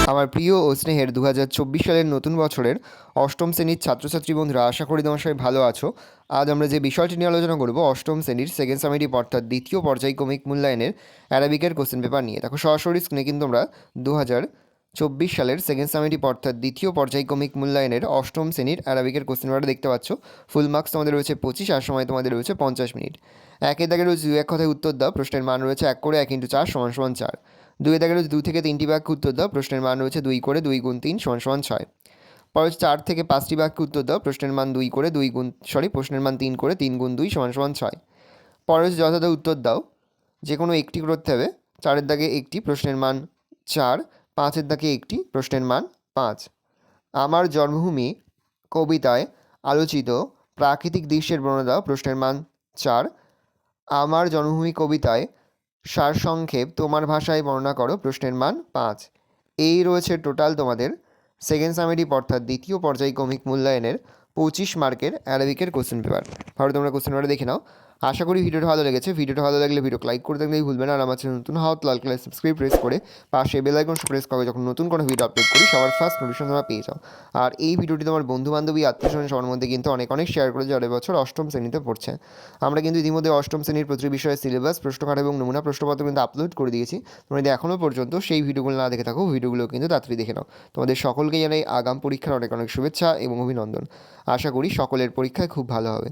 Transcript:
আমার প্রিয় ও স্নেহের 2024 সালের নতুন বছরের অষ্টম শ্রেণীর ছাত্রছাত্রী বন্ধুরা, আশা করি তোমার সবাই ভালো আছো। আজ আমরা যে বিষয়টি নিয়ে আলোচনা করব, অষ্টম শ্রেণীর সেকেন্ড সামেটিভ অর্থাৎ দ্বিতীয় পর্যায়ক্রমিক মূল্যায়নের অ্যারাবিকের কোশ্চেন পেপার নিয়ে। দেখো সরাসরি স্ক্রিনে কিন্তু আমরা 2024 সালের সেকেন্ড সামেটিভ অর্থাৎ দ্বিতীয় পর্যায়ক্রমিক মূল্যায়নের অষ্টম শ্রেণীর অ্যারাবিকের কোশ্চেন পেপারটা দেখতে পাচ্ছ। ফুল মার্কস তোমাদের রয়েছে 25, আর সময় তোমাদের রয়েছে 50 মিনিট। একের দাগে রয়েছে 2 এক কথায় উত্তর দাও, প্রশ্নের মান রয়েছে 1 করে 1 × 4 = 4। 2 এর দাগে রয়েছে 2 থেকে 3টি বাক্যে উত্তর দাও, প্রশ্নের মান রয়েছে 2 করে 2 × 3 = 6। পরে হচ্ছে 4 থেকে 5টি বাক্যে উত্তর দাও, প্রশ্নের মান 2 করে প্রশ্নের মান 3 করে 3 × 2 = 6। পরে হচ্ছে যথাযথ উত্তর দাও, যে কোনো একটি করতে হবে। 4-এর দাগে একটি, প্রশ্নের মান 4। 5-এর দাগে একটি, প্রশ্নের মান 5। আমার জন্মভূমি কবিতায় আলোচিত প্রাকৃতিক দৃশ্যের বর্ণনা দাও, প্রশ্নের মান 4। আমার জন্মভূমি কবিতায় সারসংক্ষেপ তোমার ভাষায় বর্ণনা করো, প্রশ্নের মান 5। এই রয়েছে টোটাল তোমাদের সেকেন্ড সামেটিভ অর্থাৎ দ্বিতীয় পর্যায়ক্রমিক মূল্যায়নের 25 মার্কের অ্যারাবিকের কোশ্চেন পেপার। ভালো, তোমরা কোশ্চেন পেপারটা দেখে নাও। আশা করি ভিডিওটা ভালো লেগেছে। ভিডিওটা ভালো লাগলে ভিডিও লাইক করে দেখলেই ভুলবে না। আর আমার চ্যানেল নতুন হওয়া লাল কালার সাবস্ক্রাইব প্রেস করে পাশে বেল আইকন প্রেস করে যখন নতুন কোনো ভিডিও আপলোড করি সবার ফার্স্ট নোটিফিকেশন তোমরা পেয়ে যাও। আর এই ভিডিওটি তোমার বন্ধু বান্ধবী আত্মীয়স্বজন সবার মধ্যে কিন্তু অনেক অনেক শেয়ার করে, যারা এবছর অষ্টম শ্রেণীতে পড়ছে। আমরা কিন্তু ইতিমধ্যে অষ্টম শ্রেণীর প্রতিটি বিষয়ের সিলেবাস, প্রশ্নকাঠামো এবং নমুনা প্রশ্নপত্র কিন্তু আপলোড করে দিয়েছি। তোমরা যদি এখনও পর্যন্ত সেই ভিডিওগুলো না দেখে থাকো, ভিডিওগুলো কিন্তু তাড়াতাড়ি দেখে নাও। তোমাদের সকলকে জানাই আগাম পরীক্ষার অনেক অনেক শুভেচ্ছা এবং অভিনন্দন। আশা করি সকলের পরীক্ষায় খুব ভালো হবে।